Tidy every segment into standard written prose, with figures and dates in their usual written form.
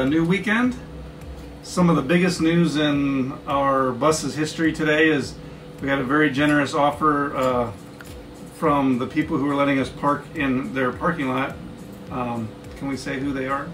new weekend. Some of the biggest news in our bus's history today is we had a very generous offer from the people who are letting us park in their parking lot. Can we say who they are?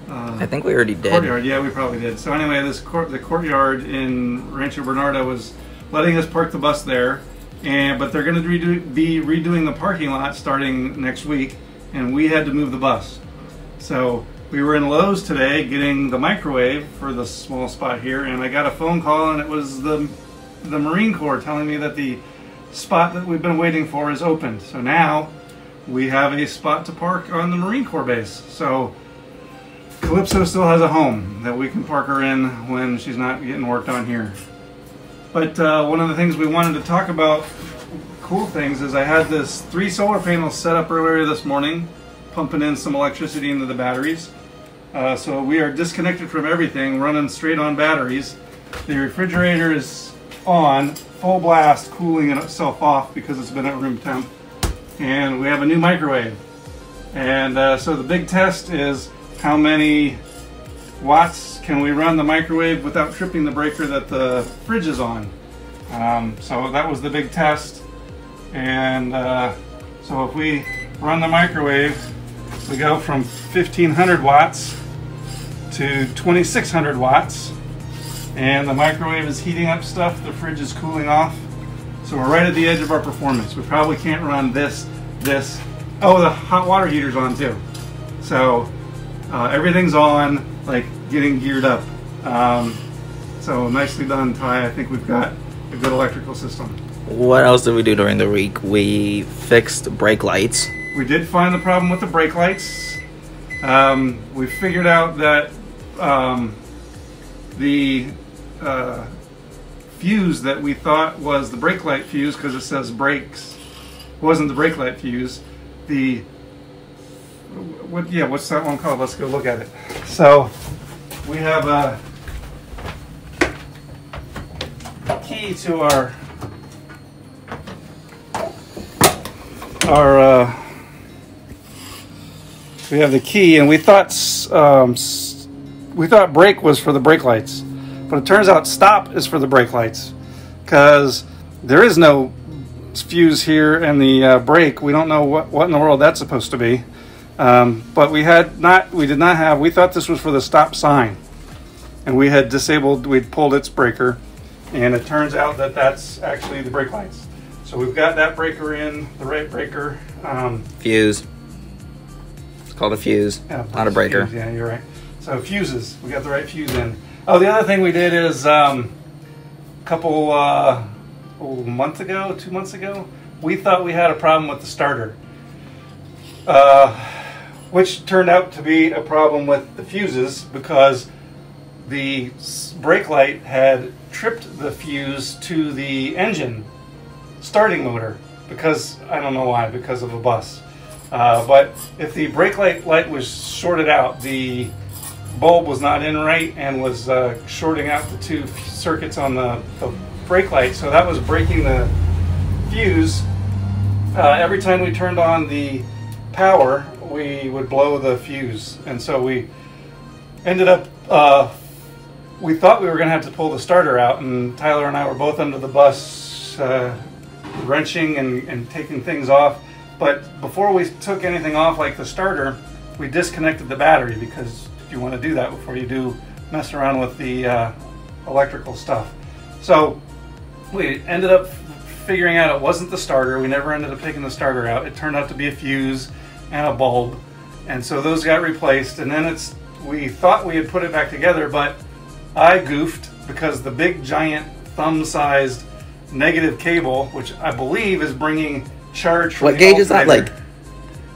I think we already did. Courtyard, yeah, we probably did. So anyway, the Courtyard in Rancho Bernardo was letting us park the bus there, but they're going to be redoing the parking lot starting next week, and we had to move the bus. So we were in Lowe's today getting the microwave for the small spot here, and I got a phone call, and it was the Marine Corps telling me that the spot that we've been waiting for is opened. So now we have a spot to park on the Marine Corps base. So Calypso still has a home that we can park her in when she's not getting worked on here. But one of the things we wanted to talk about, cool things, is I had this 3 solar panels set up earlier this morning, pumping in some electricity into the batteries. So we are disconnected from everything, running straight on batteries. The refrigerator is on, full blast, cooling itself off because it's been at room temp. And we have a new microwave. And so the big test is how many watts can we run the microwave without tripping the breaker that the fridge is on. So that was the big test. And so if we run the microwave, we go from 1500 watts to 2600 watts. And the microwave is heating up stuff, the fridge is cooling off. So we're right at the edge of our performance. We probably can't run this. Oh, the hot water heater's on too. So everything's on, like getting geared up. So nicely done, Ty. I think we've got a good electrical system. What else did we do during the week? We fixed brake lights. We did find the problem with the brake lights. We figured out that the fuse that we thought was the brake light fuse, because it says brakes, wasn't the brake light fuse. What's that one called? Let's go look at it. So we have a key to our we have the key, and we thought brake was for the brake lights, but it turns out stop is for the brake lights, because there is no fuse here in the brake. We don't know what in the world that's supposed to be, but we thought this was for the stop sign, and we'd pulled its breaker, and it turns out that that's actually the brake lights. So we've got that breaker in, the right breaker. Fuse. It's called a fuse, yeah, not a breaker. Fuse, yeah, you're right. So fuses, we got the right fuse in. Oh, the other thing we did is a couple, 2 months ago, we thought we had a problem with the starter, which turned out to be a problem with the fuses, because the brake light had tripped the fuse to the engine starting motor, because I don't know why, because of a bus. But if the brake light was shorted out, the bulb was not in right and was shorting out the 2 circuits on the brake light, so that was breaking the fuse. Every time we turned on the power, we would blow the fuse, and so we ended up we thought we were going to have to pull the starter out, and Tyler and I were both under the bus wrenching and taking things off. But before we took anything off, like the starter, we disconnected the battery, because you want to do that before you do mess around with the electrical stuff. So we ended up figuring out it wasn't the starter. We never ended up taking the starter out. It turned out to be a fuse and a bulb, and so those got replaced. And then we thought we had put it back together, but I goofed, because the big giant thumb-sized negative cable, which I believe is bringing charge from what gauge is that like?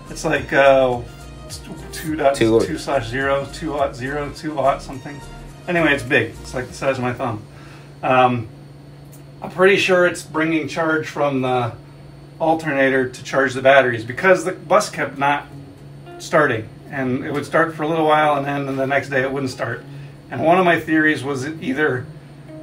It's like 2.2/0, 2 aught something. Anyway, it's big. It's like the size of my thumb. I'm pretty sure it's bringing charge from the alternator to charge the batteries, because the bus kept not starting, and it would start for a little while, and then the next day it wouldn't start. And one of my theories was either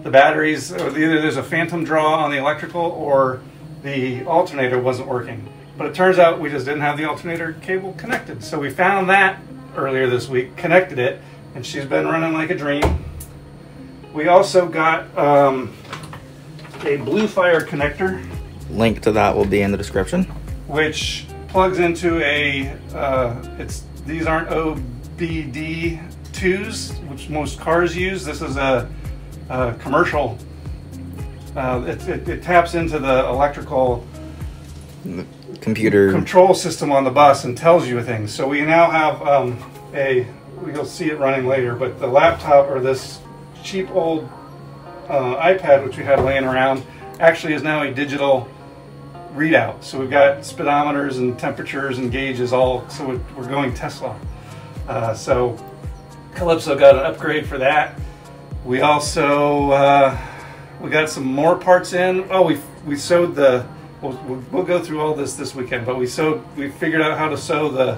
the batteries, or either there's a phantom draw on the electrical, or the alternator wasn't working. But it turns out we just didn't have the alternator cable connected. So we found that earlier this week, connected it, and she's been running like a dream. We also got a Blue Fire connector. Link to that will be in the description. Which plugs into a, these aren't OBD2s, which most cars use. This is a commercial, it taps into the electrical computer control system on the bus and tells you things. So we now have you'll see it running later, but the laptop, or this cheap old iPad which we had laying around, actually is now a digital readout. So we've got speedometers and temperatures and gauges all, so we're going Tesla. So Calypso got an upgrade for that. We also we got some more parts in. Oh, we sewed the, we'll go through all this weekend, but we figured out how to sew the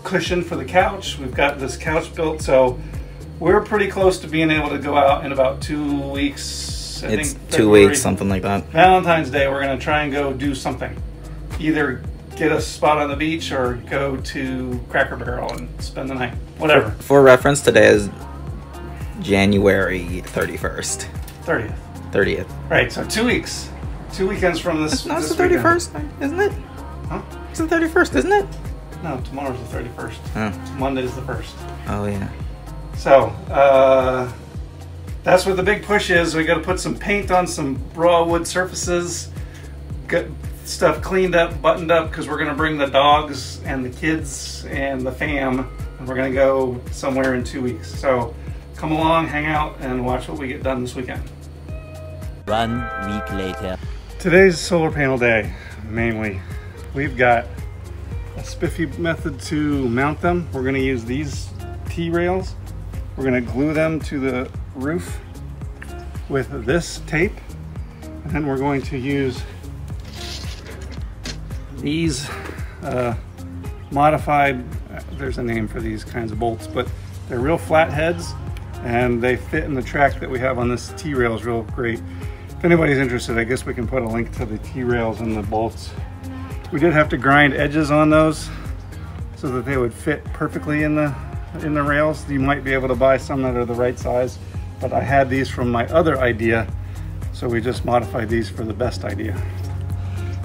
cushion for the couch. We've got this couch built, so we're pretty close to being able to go out in about 2 weeks. It's 2 weeks, something like that. Valentine's Day, we're going to try and go do something. Either get a spot on the beach or go to Cracker Barrel and spend the night. Whatever. For reference, today is January 31st. 30th. 30th. Right, so 2 weeks. 2 weekends from this. No, it's the 31st, isn't it? Huh? It's the 31st, isn't it? No, tomorrow's the 31st. Oh. Monday's the 1st. Oh, yeah. So, that's what the big push is. We got to put some paint on some raw wood surfaces, get stuff cleaned up, buttoned up, because we're going to bring the dogs and the kids and the fam, and we're going to go somewhere in 2 weeks. So come along, hang out, and watch what we get done this weekend. 1 week later. Today's solar panel day, mainly. We've got a spiffy method to mount them. We're going to use these T-rails. We're going to glue them to the roof with this tape, and then we're going to use these modified, there's a name for these kinds of bolts, but they're real flat heads and they fit in the track that we have on this T-rails real great. If anybody's interested, I guess we can put a link to the T-rails and the bolts. We did have to grind edges on those so that they would fit perfectly in the rails. You might be able to buy some that are the right size, but I had these from my other idea, so we just modified these for the best idea.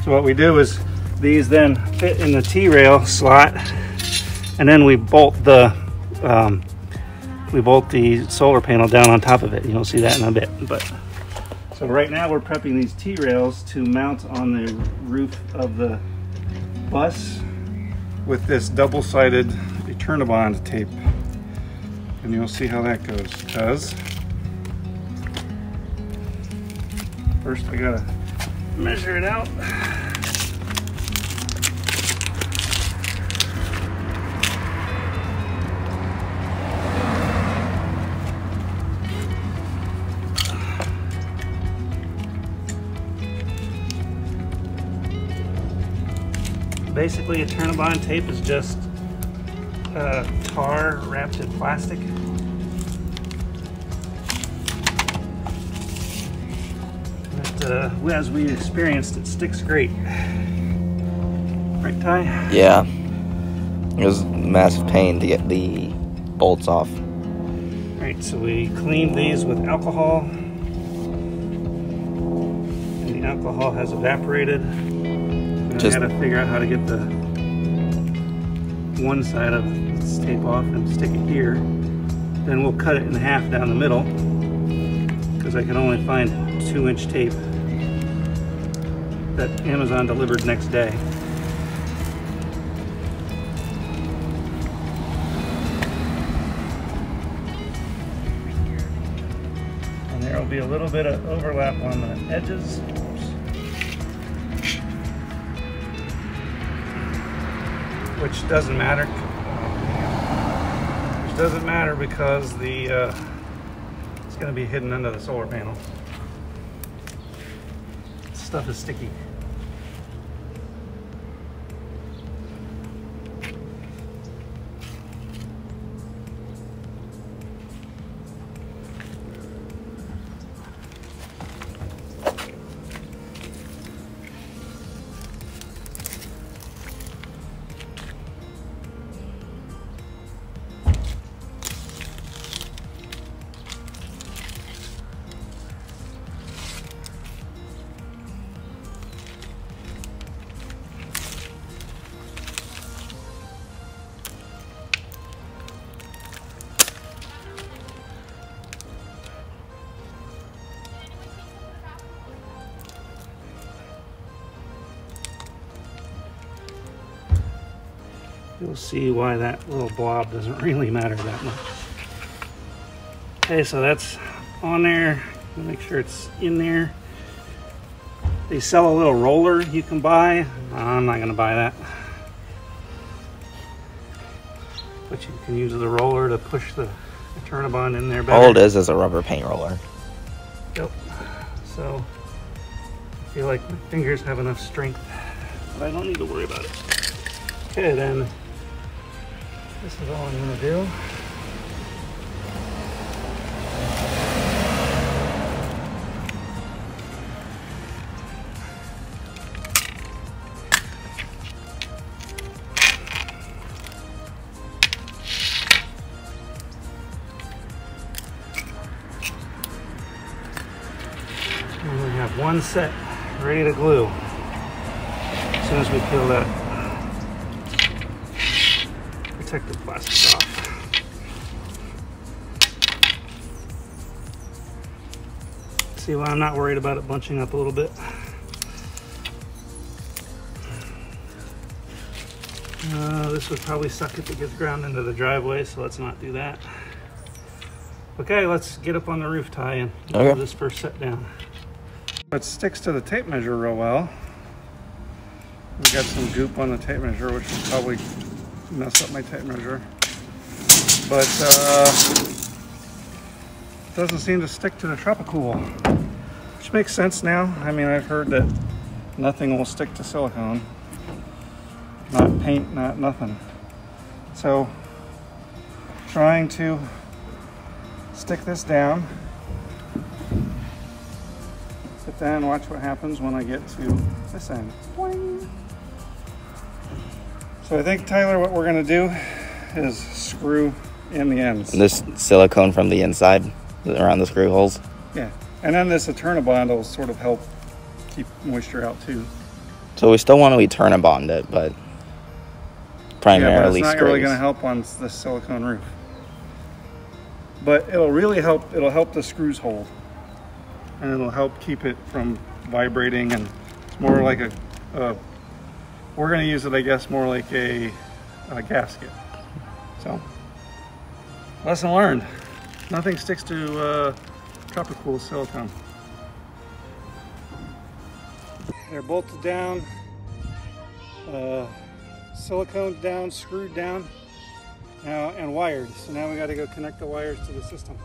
So what we do is these then fit in the T-rail slot, and then we bolt the solar panel down on top of it. You'll see that in a bit. But so right now we're prepping these T-rails to mount on the roof of the bus with this double-sided Eternabond tape, and you'll see how that goes. Because first I gotta measure it out. Basically, Eternabond tape is just tar wrapped in plastic. But, as we experienced, it sticks great. Right, Ty? Yeah. It was a massive pain to get the bolts off. Right, so we cleaned these with alcohol. And the alcohol has evaporated. I had to figure out how to get the one side of this tape off and stick it here. Then we'll cut it in half down the middle, because I can only find 2-inch tape that Amazon delivered next day. And there will be a little bit of overlap on the edges. Which doesn't matter. Which doesn't matter because the it's going to be hidden under the solar panel. Stuff is sticky. you'll see why that little blob doesn't really matter that much. Okay, so that's on there. Make sure it's in there. They sell a little roller you can buy. I'm not gonna buy that. But you can use the roller to push the Turnabond in there better. All it is a rubber paint roller. Yep. So I feel like my fingers have enough strength, but I don't need to worry about it. Okay, then this is all I'm gonna do. And we have one set ready to glue as soon as we peel that protective plastic off. See why I'm not worried about it bunching up a little bit. This would probably suck if it gets ground into the driveway, so let's not do that. Okay, let's get up on the roof tie and put this first set down. It sticks to the tape measure real well. We got some goop on the tape measure, which will probably mess up my tape measure. But doesn't seem to stick to the Tropicool, which makes sense now. I mean, I've heard that nothing will stick to silicone. Not paint, not nothing. So, trying to stick this down. But then watch what happens when I get to this end. Boing. So I think, Tyler, what we're gonna do is screw in the ends. This silicone from the inside around the screw holes. Yeah, and then this Eternabond will sort of help keep moisture out too. So we still want to Eternabond it, but primarily it's not screws. really gonna help on this silicone roof. But it'll really help, it'll help the screws hold. And it'll help keep it from vibrating, and it's more like we're going to use it, I guess, more like a gasket. So, lesson learned. Nothing sticks to Tropicool silicone. They're bolted down, silicone down, screwed down, now and wired. So now we got to go connect the wires to the system.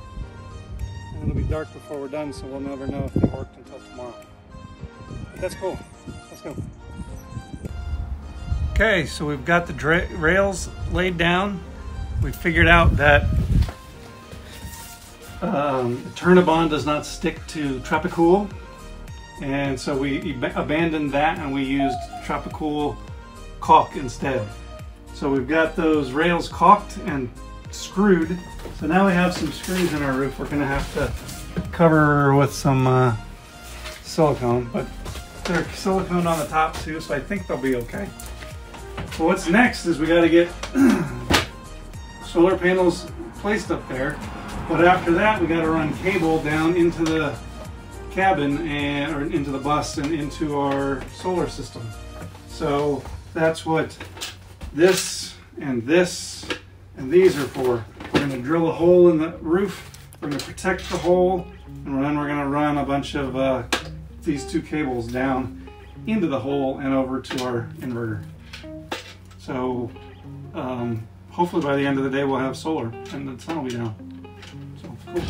And it'll be dark before we're done, so we'll never know if they worked until tomorrow. But that's cool. Let's go. Okay, so we've got the rails laid down. We figured out that Turnabond does not stick to Tropicool, and so we abandoned that and we used Tropicool caulk instead. So we've got those rails caulked and screwed. So now we have some screws in our roof. We're gonna have to cover with some silicone, but they're silicone on the top too, so I think they'll be okay. So what's next is we gotta get solar panels placed up there, but after that we gotta run cable down into the cabin or into the bus and into our solar system. So that's what this and these are for. We're going to drill a hole in the roof, we're going to protect the hole, and then we're going to run a bunch of these two cables down into the hole and over to our inverter. So hopefully by the end of the day we'll have solar and the sun will be down. So cool.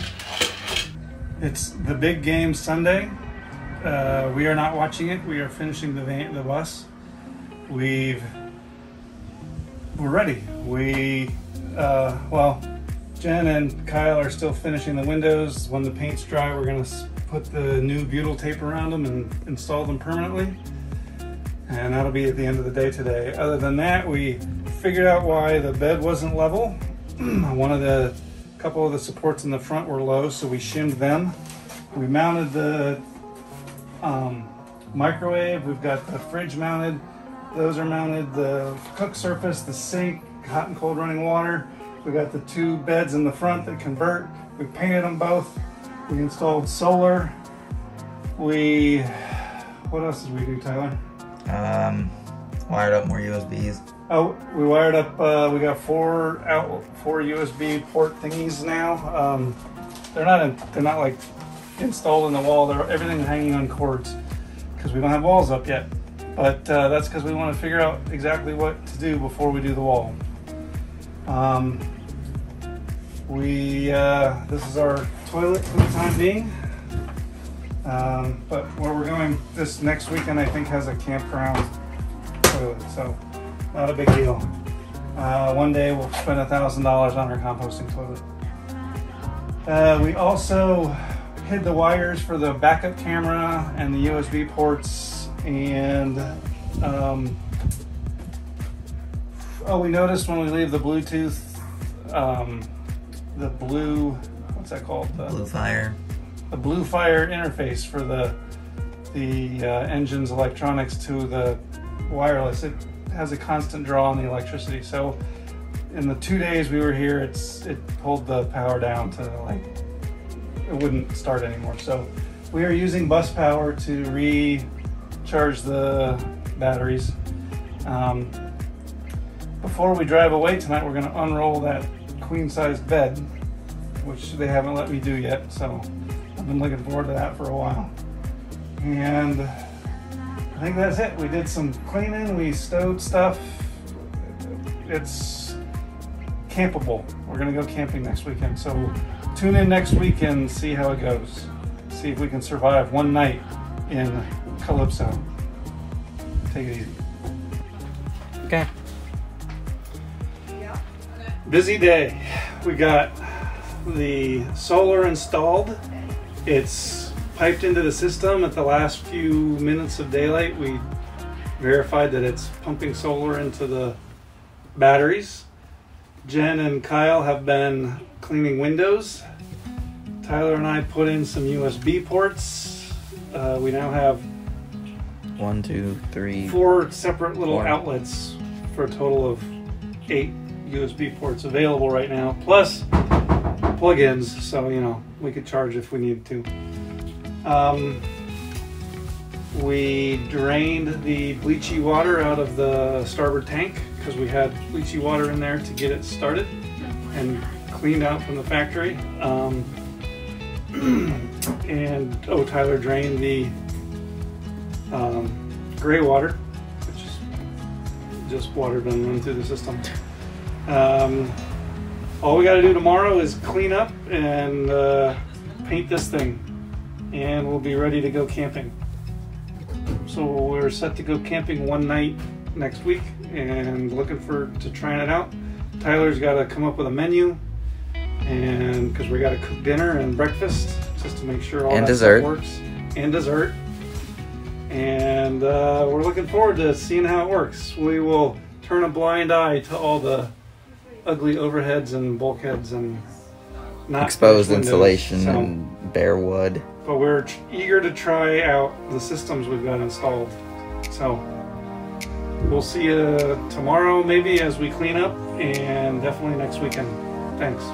It's the big game Sunday. We are not watching it. We are finishing the bus. We're ready. Well, Jen and Kyle are still finishing the windows. When the paint's dry, we're gonna put the new butyl tape around them and install them permanently. And that'll be at the end of the day today. Other than that, we figured out why the bed wasn't level. Couple of the supports in the front were low, so we shimmed them. We mounted the microwave. We've got the fridge mounted. Those are mounted. The cook surface, the sink, hot and cold running water. We got the two beds in the front that convert. We painted them both. We installed solar. What else did we do, Tyler? Wired up more USBs. Oh, we wired up, we got four USB port thingies now. They're not like installed in the wall. Everything's hanging on cords because we don't have walls up yet. But that's because we want to figure out exactly what to do before we do the wall. This is our toilet for the time being. But where we're going this next weekend, I think, has a campground toilet, so not a big deal. One day we'll spend $1,000 on our composting toilet. We also hid the wires for the backup camera and the USB ports, and we noticed when we leave the Bluetooth, the blue, what's that called? Blue Fire. The Blue Fire interface for the engine's electronics to the wireless. It has a constant draw on the electricity. So in the 2 days we were here, it pulled the power down to like, it wouldn't start anymore. So we are using bus power to recharge the batteries. Before we drive away tonight, we're gonna unroll that queen-sized bed, which they haven't let me do yet. So I've been looking forward to that for a while. And I think that's it. We did some cleaning, we stowed stuff. It's campable. We're gonna go camping next weekend. So tune in next week and see how it goes. See if we can survive one night in Calypso. Take it easy. Okay. Busy day. We got the solar installed. It's piped into the system at the last few minutes of daylight. We verified that it's pumping solar into the batteries. Jen and Kyle have been cleaning windows. Tyler and I put in some USB ports. We now have 1, 2, 3, 4 separate little 4 outlets for a total of 8 USB ports available right now, plus plug-ins, so you know we could charge if we needed to. We drained the bleachy water out of the starboard tank because we had bleachy water in there to get it started and cleaned out from the factory. And Tyler drained the gray water, which is just water been run through the system. All we got to do tomorrow is clean up and paint this thing, and we'll be ready to go camping. So we're set to go camping one night next week and looking forward to trying it out. Tyler's got to come up with a menu, and because we got to cook dinner and breakfast just to make sure all that stuff works, and dessert. And we're looking forward to seeing how it works. We will turn a blind eye to all the ugly overheads and bulkheads and not exposed insulation and bare wood. But we're eager to try out the systems we've got installed. So we'll see you tomorrow maybe as we clean up, and definitely next weekend. Thanks.